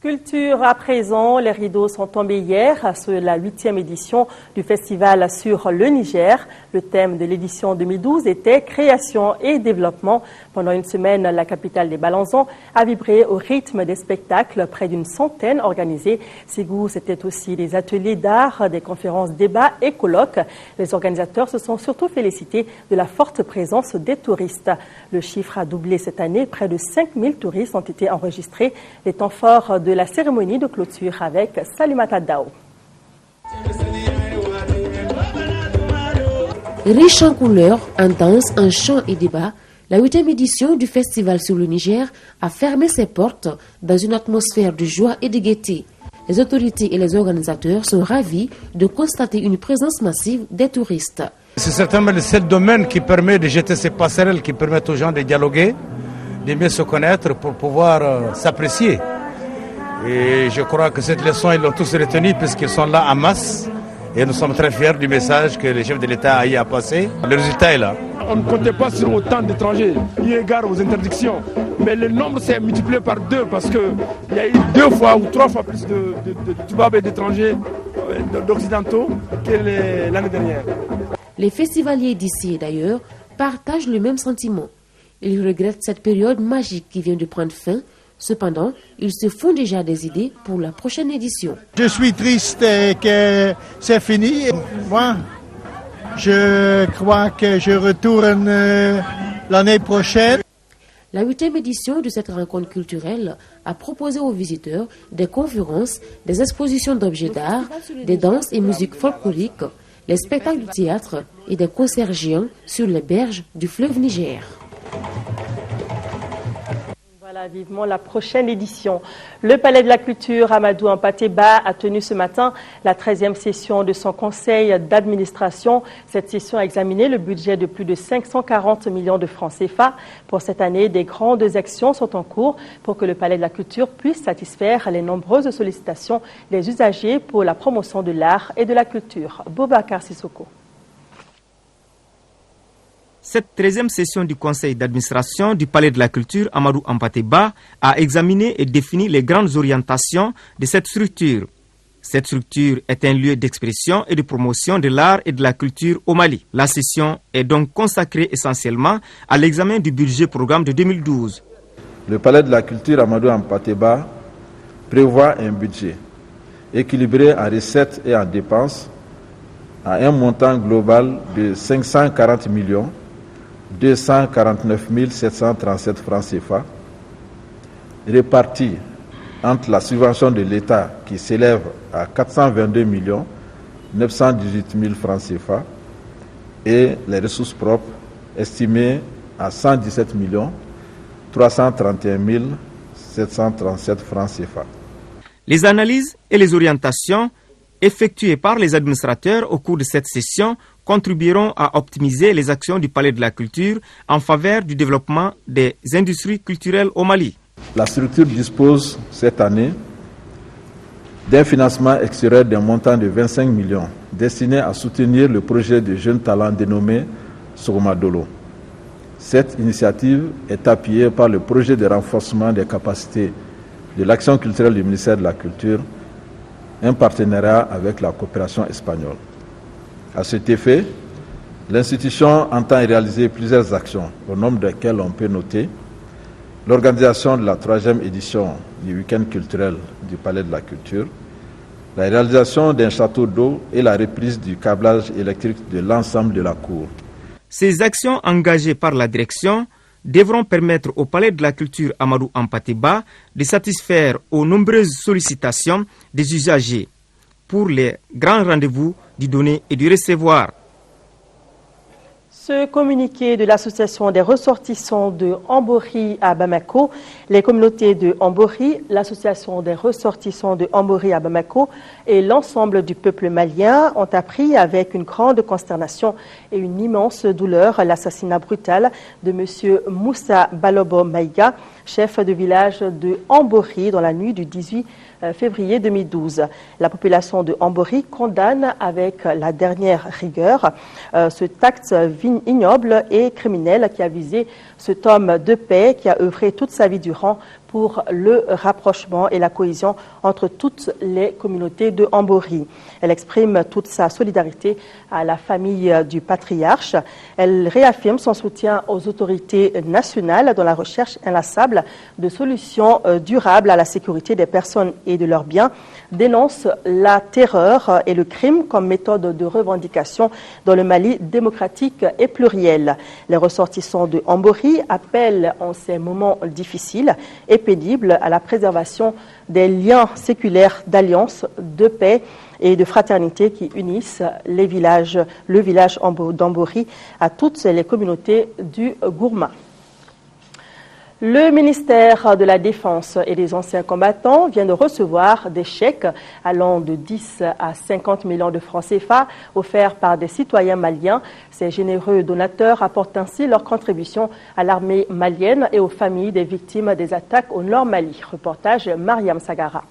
Culture à présent, les rideaux sont tombés hier sur la 8e édition du festival sur le Niger. Le thème de l'édition 2012 était création et développement. Pendant une semaine, la capitale des Balanzons a vibré au rythme des spectacles, près d'une centaine organisés. Ségou, c'était aussi des ateliers d'art, des conférences, débats et colloques. Les organisateurs se sont surtout félicités de la forte présence des touristes. Le chiffre a doublé cette année, près de 5 000 touristes ont été enregistrés. Les temps forts de la cérémonie de clôture avec Salimata Dao. Riche en couleurs, en danse, en chants et débats, la 8e édition du festival sur le Niger a fermé ses portes dans une atmosphère de joie et de gaieté. Les autorités et les organisateurs sont ravis de constater une présence massive des touristes. C'est certainement le seul domaine qui permet de jeter ces passerelles qui permettent aux gens de dialoguer, de mieux se connaître pour pouvoir s'apprécier. Et je crois que cette leçon, ils l'ont tous retenue puisqu'ils sont là en masse. Et nous sommes très fiers du message que le chef de l'État a eu à passer. Le résultat est là. On ne comptait pas sur autant d'étrangers, eu égard aux interdictions. Mais le nombre s'est multiplié par 2 parce qu'il y a eu 2 fois ou 3 fois plus de Toubabs et d'étrangers, d'occidentaux que l'année dernière. Les festivaliers d'ici et d'ailleurs partagent le même sentiment. Ils regrettent cette période magique qui vient de prendre fin. Cependant, ils se font déjà des idées pour la prochaine édition. Je suis triste que c'est fini. Moi, je crois que je retourne l'année prochaine. La 8e édition de cette rencontre culturelle a proposé aux visiteurs des conférences, des expositions d'objets d'art, des danses et musiques folkloriques, les spectacles de théâtre et des concerts géants sur les berges du fleuve Niger. Voilà, vivement la prochaine édition. Le Palais de la Culture Amadou Hampâté-Bâ a tenu ce matin la 13e session de son conseil d'administration. Cette session a examiné le budget de plus de 540 millions de francs CFA. Pour cette année, des grandes actions sont en cours pour que le Palais de la Culture puisse satisfaire les nombreuses sollicitations des usagers pour la promotion de l'art et de la culture. Boubacar Sissoko. Cette 13e session du conseil d'administration du Palais de la Culture Amadou Hampâté-Bâ a examiné et défini les grandes orientations de cette structure. Cette structure est un lieu d'expression et de promotion de l'art et de la culture au Mali. La session est donc consacrée essentiellement à l'examen du budget programme de 2012. Le Palais de la Culture Amadou Hampâté-Bâ prévoit un budget équilibré en recettes et en dépenses à un montant global de 540 249 737 francs CFA, répartis entre la subvention de l'État qui s'élève à 422 918 000 francs CFA et les ressources propres estimées à 117 331 737 francs CFA. Les analyses et les orientations effectuées par les administrateurs au cours de cette session contribueront à optimiser les actions du Palais de la Culture en faveur du développement des industries culturelles au Mali. La structure dispose cette année d'un financement extérieur d'un montant de 25 millions destiné à soutenir le projet de jeunes talents dénommé Sogomadolo. Cette initiative est appuyée par le projet de renforcement des capacités de l'action culturelle du ministère de la Culture, un partenariat avec la coopération espagnole. À cet effet, l'institution entend réaliser plusieurs actions, au nombre desquelles on peut noter l'organisation de la 3e édition du week-end culturel du Palais de la Culture, la réalisation d'un château d'eau et la reprise du câblage électrique de l'ensemble de la cour. Ces actions engagées par la direction devront permettre au Palais de la Culture Amadou Hampâté-Bâ de satisfaire aux nombreuses sollicitations des usagers pour les grands rendez-vous du donner et du recevoir. Ce communiqué de l'association des ressortissants de Ambori à Bamako, les communautés de Ambori, l'association des ressortissants de Ambori à Bamako et l'ensemble du peuple malien ont appris avec une grande consternation et une immense douleur l'assassinat brutal de M. Moussa Balobo Maïga, chef de village de Ambori dans la nuit du 18 février 2012. La population de Ambori condamne avec la dernière rigueur cet acte ignoble et criminel qui a visé cet homme de paix qui a œuvré toute sa vie durant pour le rapprochement et la cohésion entre toutes les communautés de Ambori. Elle exprime toute sa solidarité à la famille du patriarche. Elle réaffirme son soutien aux autorités nationales dans la recherche inlassable de solutions durables à la sécurité des personnes et de leurs biens, dénonce la terreur et le crime comme méthode de revendication dans le Mali démocratique et pluriel. Les ressortissants de Ambori appellent en ces moments difficiles et pénibles à la préservation des liens séculaires d'alliance, de paix et de fraternité qui unissent le village d'Ambori à toutes les communautés du Gourma. Le ministère de la Défense et des anciens combattants vient de recevoir des chèques allant de 10 à 50 millions de francs CFA offerts par des citoyens maliens. Ces généreux donateurs apportent ainsi leur contribution à l'armée malienne et aux familles des victimes des attaques au Nord Mali. Reportage Mariam Sagara.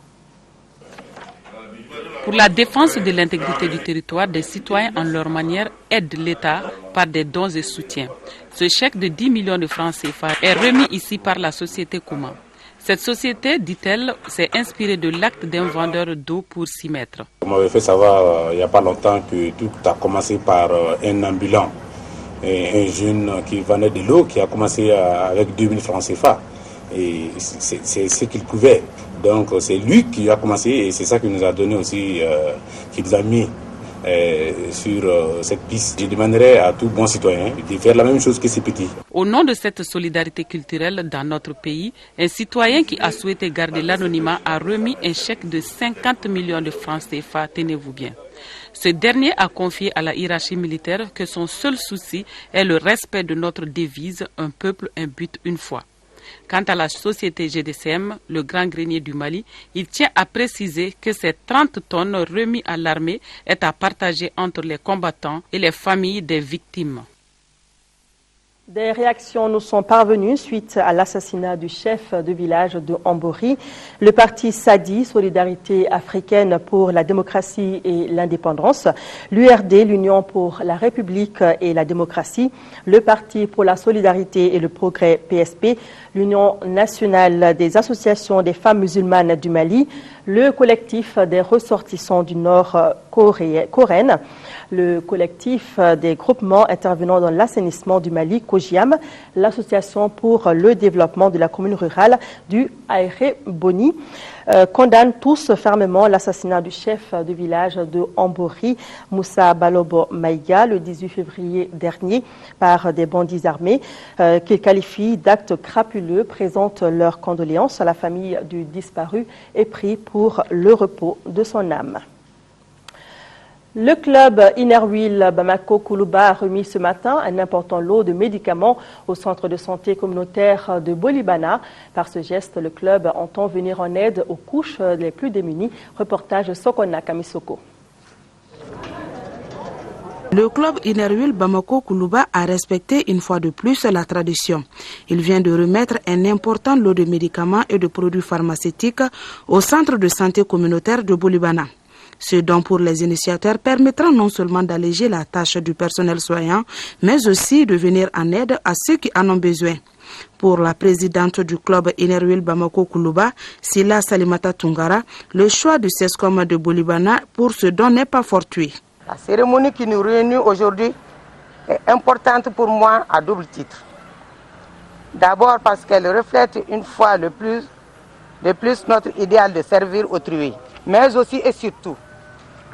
Pour la défense de l'intégrité du territoire, des citoyens en leur manière aident l'État par des dons et soutiens. Ce chèque de 10 millions de francs CFA est remis ici par la société Kouma. Cette société, dit-elle, s'est inspirée de l'acte d'un vendeur d'eau pour s'y mettre. On m'avait fait savoir il n'y a pas longtemps que tout a commencé par un ambulant, un jeune qui vendait de l'eau, qui a commencé avec 2000 francs CFA. Et c'est ce qu'il pouvait. Donc c'est lui qui a commencé et c'est ça qui nous a donné aussi, qui nous a mis sur cette piste. Je demanderai à tout bon citoyen de faire la même chose que ces petits. Au nom de cette solidarité culturelle dans notre pays, un citoyen qui a souhaité garder l'anonymat a remis un chèque de 50 millions de francs CFA, tenez-vous bien. Ce dernier a confié à la hiérarchie militaire que son seul souci est le respect de notre devise « Un peuple, un but, une foi ». Quant à la société GDCM, le grand grenier du Mali, il tient à préciser que ces 30 tonnes remises à l'armée est à partager entre les combattants et les familles des victimes. Des réactions nous sont parvenues suite à l'assassinat du chef de village de Ambori. Le parti SADI, Solidarité africaine pour la démocratie et l'indépendance, l'URD, l'Union pour la République et la démocratie, le Parti pour la solidarité et le progrès PSP, l'Union nationale des associations des femmes musulmanes du Mali, le collectif des ressortissants du Nord coréenne, le collectif des groupements intervenant dans l'assainissement du Mali, COGIAM, l'association pour le développement de la commune rurale du Aéré Boni, condamnent tous fermement l'assassinat du chef de village de Ambori, Moussa Balobo Maïga, le 18 février dernier par des bandits armés qu'ils qualifient d'actes crapuleux, présentent leurs condoléances à la famille du disparu et prient pour le repos de son âme. Le club Innerwil Bamako Koulouba a remis ce matin un important lot de médicaments au centre de santé communautaire de Bolibana. Par ce geste, le club entend venir en aide aux couches les plus démunies. Reportage Sokona Kamisoko. Le club Innerwil Bamako Koulouba a respecté une fois de plus la tradition. Il vient de remettre un important lot de médicaments et de produits pharmaceutiques au centre de santé communautaire de Bolibana. Ce don pour les initiateurs permettra non seulement d'alléger la tâche du personnel soignant, mais aussi de venir en aide à ceux qui en ont besoin. Pour la présidente du club Innerwil Bamako Koulouba, Sila Salimata Tungara, le choix du CESCOM de Bolibana pour ce don n'est pas fortuit. La cérémonie qui nous réunit aujourd'hui est importante pour moi à double titre. D'abord parce qu'elle reflète une fois de plus notre idéal de servir autrui, mais aussi et surtout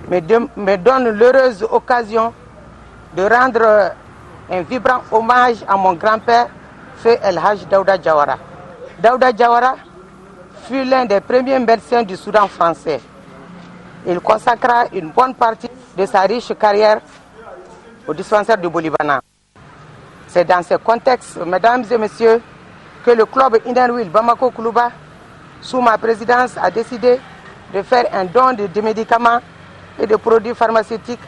me donne l'heureuse occasion de rendre un vibrant hommage à mon grand-père, Feu El Haj Daouda Diawara. Daouda Diawara fut l'un des premiers médecins du Soudan français. Il consacra une bonne partie de sa riche carrière au dispensaire de Bolibana. C'est dans ce contexte, mesdames et messieurs, que le club Innerwil Bamako Koulouba, sous ma présidence, a décidé de faire un don de médicaments et de produits pharmaceutiques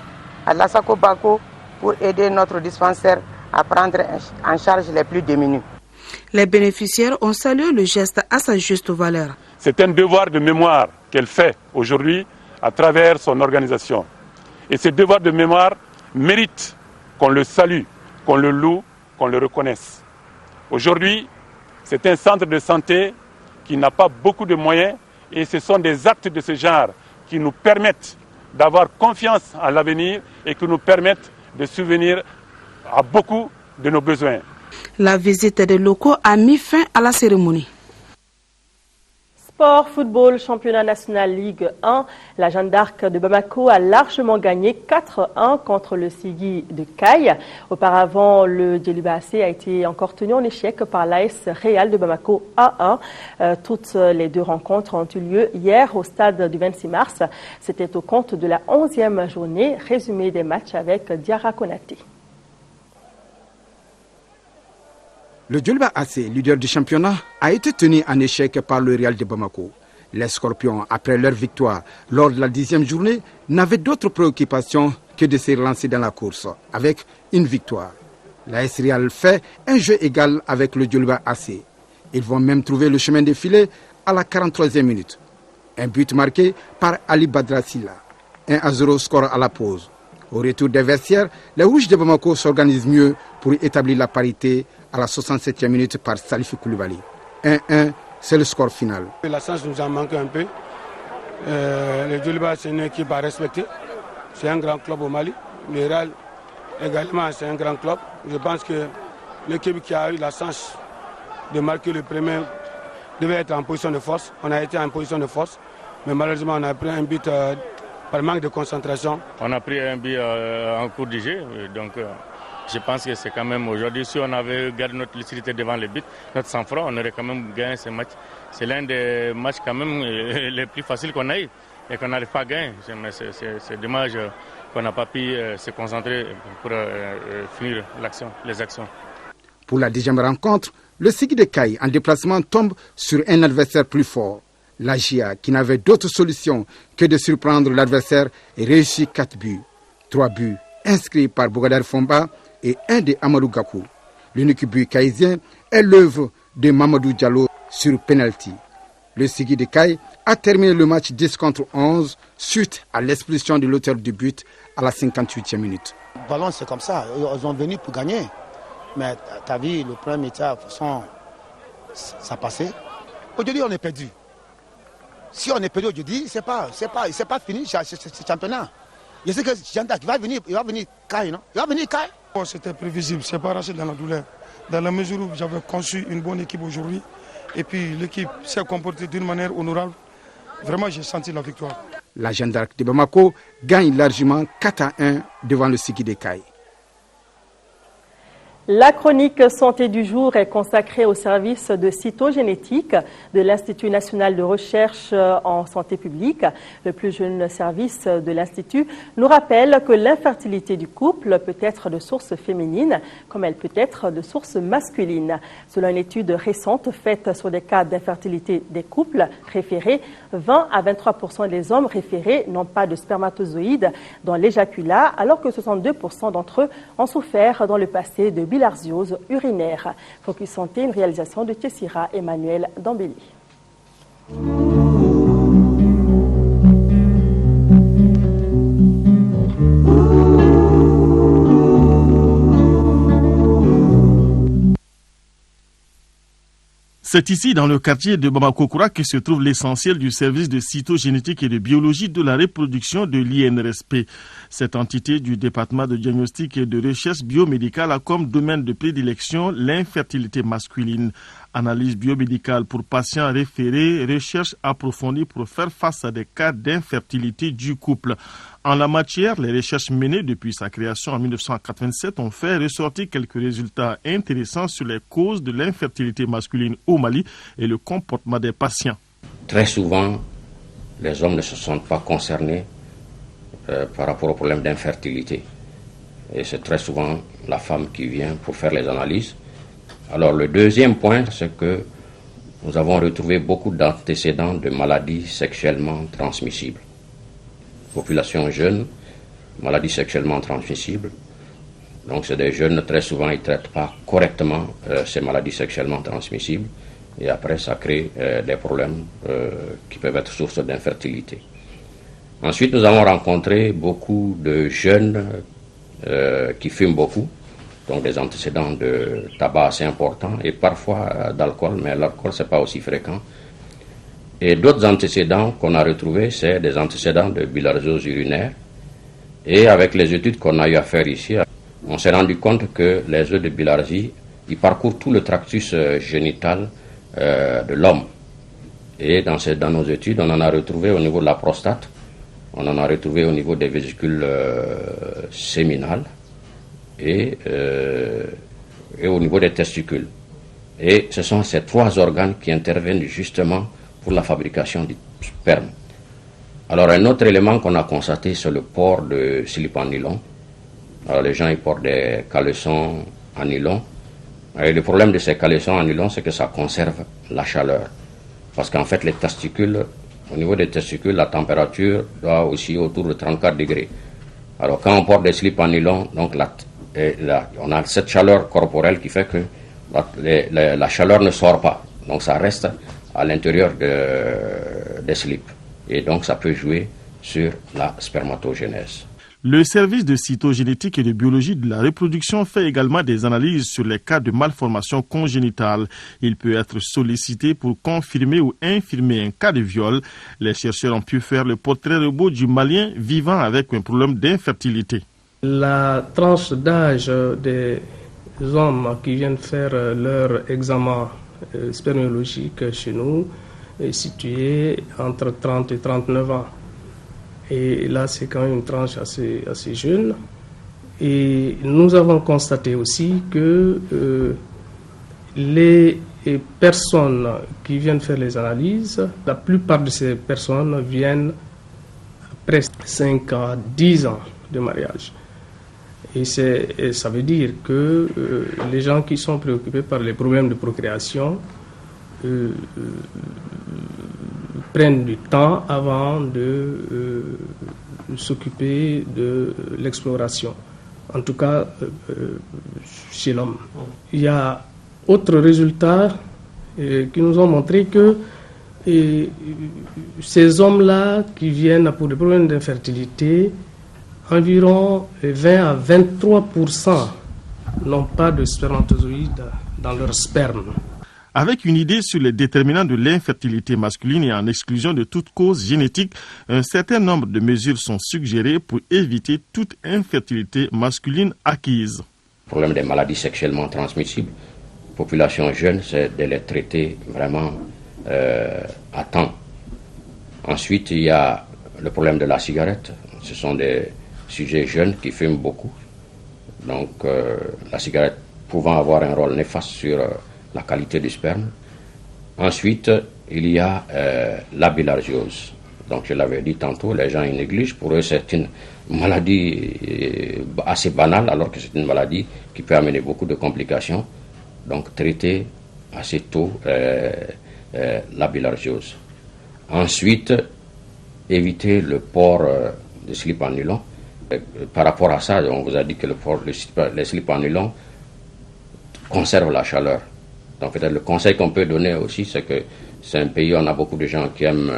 à l'Assako Bako pour aider notre dispensaire à prendre en charge les plus démunis. Les bénéficiaires ont salué le geste à sa juste valeur. C'est un devoir de mémoire qu'elle fait aujourd'hui à travers son organisation. Et ce devoir de mémoire mérite qu'on le salue, qu'on le loue, qu'on le reconnaisse. Aujourd'hui, c'est un centre de santé qui n'a pas beaucoup de moyens et ce sont des actes de ce genre qui nous permettent d'avoir confiance en l'avenir et qui nous permettent de subvenir à beaucoup de nos besoins. La visite des locaux a mis fin à la cérémonie. Sport, football, championnat national Ligue 1. La Jeanne d'Arc de Bamako a largement gagné 4-1 contre le Sigui de Caille. Auparavant, le Djelibacé a été encore tenu en échec par l'AS Real de Bamako à 1. Toutes les deux rencontres ont eu lieu hier au stade du 26 mars. C'était au compte de la 11e journée. Résumé des matchs avec Diarra Konaté. Le Djoliba AC, leader du championnat, a été tenu en échec par le Real de Bamako. Les Scorpions, après leur victoire lors de la 10e journée, n'avaient d'autre préoccupation que de se relancer dans la course avec une victoire. L'AS Real fait un jeu égal avec le Djoliba AC. Ils vont même trouver le chemin défilé à la 43e minute. Un but marqué par Ali Badrasila. 1-0 score à la pause. Au retour des vestiaires, les Rouges de Bamako s'organisent mieux pour établir la parité à la 67e minute par Salif Koulibaly. 1-1, c'est le score final. La chance nous en manque un peu. Le Djoliba, c'est une équipe à respecter. C'est un grand club au Mali. Le Real également, c'est un grand club. Je pense que l'équipe qui a eu la chance de marquer le premier devait être en position de force. On a été en position de force, mais malheureusement, on a pris un but par manque de concentration. On a pris un but en cours du jeu, donc je pense que c'est quand même aujourd'hui, si on avait gardé notre lucidité devant les buts, notre sang-froid, on aurait quand même gagné ce match. C'est l'un des matchs quand même les plus faciles qu'on a eu et qu'on n'arrive pas à gagner. C'est dommage qu'on n'a pas pu se concentrer pour finir les actions. Pour la 10e rencontre, le Sigui de Caille en déplacement tombe sur un adversaire plus fort. La GIA, qui n'avait d'autre solution que de surprendre l'adversaire, réussit 4 buts. 3 buts inscrits par Bougadar Fomba et un de Amadou Gakou. L'unique but caïsien est l'œuvre de Mamadou Diallo sur penalty. Le Sigui de Caille a terminé le match 10 contre 11 suite à l'expulsion de l'auteur du but à la 58e minute. Le ballon, c'est comme ça. Ils sont venus pour gagner. Mais tu as vu, le premier tiers, de toute façon, ça passait. Aujourd'hui, on est perdu. Si on est perdu aujourd'hui, c'est pas fini ce championnat. Je sais que Janda il va venir Caille, non? Il va venir Caille. C'était prévisible, c'est pas arraché dans la douleur. Dans la mesure où j'avais conçu une bonne équipe aujourd'hui, et puis l'équipe s'est comportée d'une manière honorable, vraiment j'ai senti la victoire. La Jeanne d'Arc de Bamako gagne largement 4-1 devant le Sigui de Caille. La chronique santé du jour est consacrée au service de cytogénétique de l'Institut national de recherche en santé publique. Le plus jeune service de l'Institut nous rappelle que l'infertilité du couple peut être de source féminine comme elle peut être de source masculine. Selon une étude récente faite sur des cas d'infertilité des couples référés, 20 à 23% des hommes référés n'ont pas de spermatozoïdes dans l'éjaculat alors que 62% d'entre eux ont souffert dans le passé de bilharziose urinaire. Focus Santé, une réalisation de Tessira Emmanuel Dambéli. C'est ici, dans le quartier de Bamako-Koura, que se trouve l'essentiel du service de cytogénétique et de biologie de la reproduction de l'INRSP. Cette entité du département de diagnostic et de recherche biomédicale a comme domaine de prédilection l'infertilité masculine. Analyse biomédicale pour patients référés, recherche approfondie pour faire face à des cas d'infertilité du couple. En la matière, les recherches menées depuis sa création en 1987 ont fait ressortir quelques résultats intéressants sur les causes de l'infertilité masculine au Mali et le comportement des patients. Très souvent, les hommes ne se sentent pas concernés par rapport au problème d'infertilité. Et c'est très souvent la femme qui vient pour faire les analyses. Alors le deuxième point, c'est que nous avons retrouvé beaucoup d'antécédents de maladies sexuellement transmissibles. Population jeune, maladies sexuellement transmissibles. Donc c'est des jeunes, très souvent ils ne traitent pas correctement ces maladies sexuellement transmissibles et après ça crée des problèmes qui peuvent être source d'infertilité. Ensuite nous avons rencontré beaucoup de jeunes qui fument beaucoup, donc des antécédents de tabac assez importants et parfois d'alcool, mais l'alcool c'est pas aussi fréquent. Et d'autres antécédents qu'on a retrouvés, c'est des antécédents de bilharziose urinaire. Et avec les études qu'on a eu à faire ici, on s'est rendu compte que les œufs de bilharzie, ils parcourent tout le tractus génital de l'homme. Et dans nos études, on en a retrouvé au niveau de la prostate, on en a retrouvé au niveau des vésicules séminales et au niveau des testicules. Et ce sont ces trois organes qui interviennent justement pour la fabrication du sperme. Alors un autre élément qu'on a constaté, c'est le port de slip en nylon. Alors les gens ils portent des caleçons en nylon Et le problème de ces caleçons en nylon, c'est que ça conserve la chaleur. Parce qu'en fait, les testicules, au niveau des testicules, la température doit aussi autour de 34 degrés. Alors quand on porte des slips en nylon, donc on a cette chaleur corporelle qui fait que la chaleur ne sort pas. Donc ça reste à l'intérieur des slips. Et donc ça peut jouer sur la spermatogénèse. Le service de cytogénétique et de biologie de la reproduction fait également des analyses sur les cas de malformation congénitale. Il peut être sollicité pour confirmer ou infirmer un cas de viol. Les chercheurs ont pu faire le portrait robot du Malien vivant avec un problème d'infertilité. La tranche d'âge des hommes qui viennent faire leur examen spermologique chez nous est située entre 30 et 39 ans. Et là, c'est quand même une tranche assez jeune. Et nous avons constaté aussi que les personnes qui viennent faire les analyses, la plupart de ces personnes viennent après 5 à 10 ans de mariage. Et ça veut dire que les gens qui sont préoccupés par les problèmes de procréation prennent du temps avant de s'occuper de l'exploration, en tout cas chez l'homme. Il y a autres résultats qui nous ont montré que ces hommes-là qui viennent pour des problèmes d'infertilité, environ 20 à 23% n'ont pas de spermatozoïdes dans leur sperme. Avec une idée sur les déterminants de l'infertilité masculine et en exclusion de toute cause génétique, un certain nombre de mesures sont suggérées pour éviter toute infertilité masculine acquise. Le problème des maladies sexuellement transmissibles, population jeune, c'est de les traiter vraiment à temps. Ensuite, il y a le problème de la cigarette. Ce sont des sujets jeunes qui fument beaucoup. Donc, la cigarette pouvant avoir un rôle néfaste sur la qualité du sperme. Ensuite, il y a la bilharziose. Donc, je l'avais dit tantôt, les gens y négligent. Pour eux, c'est une maladie assez banale, alors que c'est une maladie qui peut amener beaucoup de complications. Donc, traiter assez tôt la bilharziose. Ensuite, éviter le port de slip en nylon. Par rapport à ça, on vous a dit que les slips en nylon conservent la chaleur. Donc peut-être le conseil qu'on peut donner aussi, c'est que c'est un pays où on a beaucoup de gens qui aiment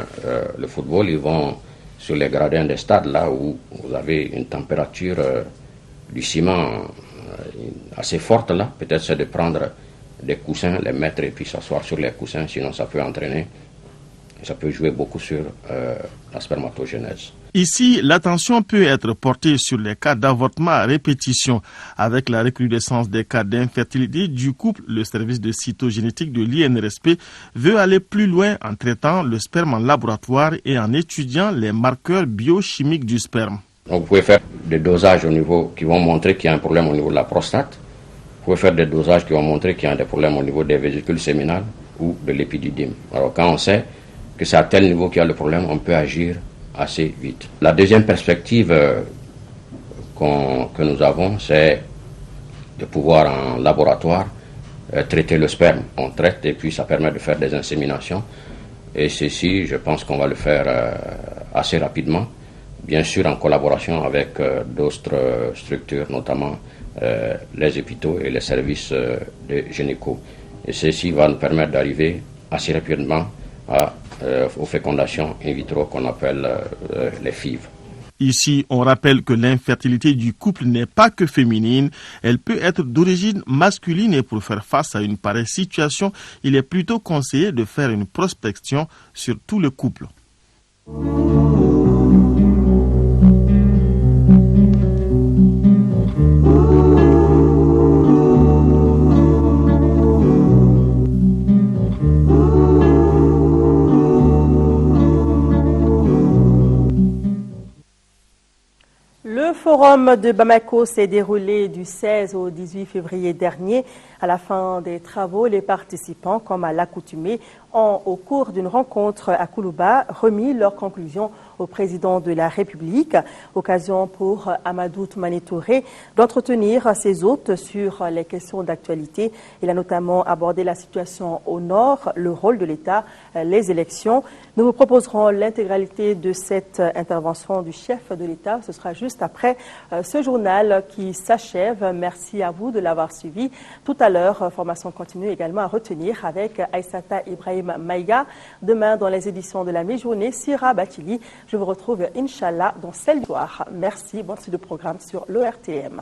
le football. Ils vont sur les gradins des stades, là où vous avez une température du ciment assez forte, là. Peut-être c'est de prendre des coussins, les mettre et puis s'asseoir sur les coussins, sinon ça peut entraîner. Ça peut jouer beaucoup sur la spermatogénèse. Ici, l'attention peut être portée sur les cas d'avortement à répétition. Avec la recrudescence des cas d'infertilité du couple, le service de cytogénétique de l'INRSP veut aller plus loin en traitant le sperme en laboratoire et en étudiant les marqueurs biochimiques du sperme. Donc vous pouvez faire des dosages au niveau qui vont montrer qu'il y a un problème au niveau de la prostate. Vous pouvez faire des dosages qui vont montrer qu'il y a des problèmes au niveau des vésicules séminales ou de l'épididyme. Alors quand on sait que c'est à tel niveau qu'il y a le problème, on peut agir assez vite. La deuxième perspective que nous avons, c'est de pouvoir en laboratoire traiter le sperme. On traite et puis ça permet de faire des inséminations. Et ceci, je pense qu'on va le faire assez rapidement, bien sûr en collaboration avec d'autres structures, notamment les hôpitaux et les services de gynéco. Et ceci va nous permettre d'arriver assez rapidement aux fécondations in vitro qu'on appelle les FIV. Ici, on rappelle que l'infertilité du couple n'est pas que féminine, elle peut être d'origine masculine et pour faire face à une pareille situation, il est plutôt conseillé de faire une prospection sur tout le couple. Le forum de Bamako s'est déroulé du 16 au 18 février dernier. À la fin des travaux, les participants, comme à l'accoutumée, ont, au cours d'une rencontre à Koulouba, remis leurs conclusions au président de la République. Occasion pour Amadou Toumani Touré d'entretenir ses hôtes sur les questions d'actualité. Il a notamment abordé la situation au nord, le rôle de l'État, les élections. Nous vous proposerons l'intégralité de cette intervention du chef de l'État. Ce sera juste après ce journal qui s'achève. Merci à vous de l'avoir suivi. Tout à l'heure, formation continue également à retenir avec Aïssata Ibrahim Maïga. Demain, dans les éditions de la mi-journée, Sira Batili. Je vous retrouve, Inch'Allah, dans celle soir. Merci. Bonne suite de programme sur l'ORTM.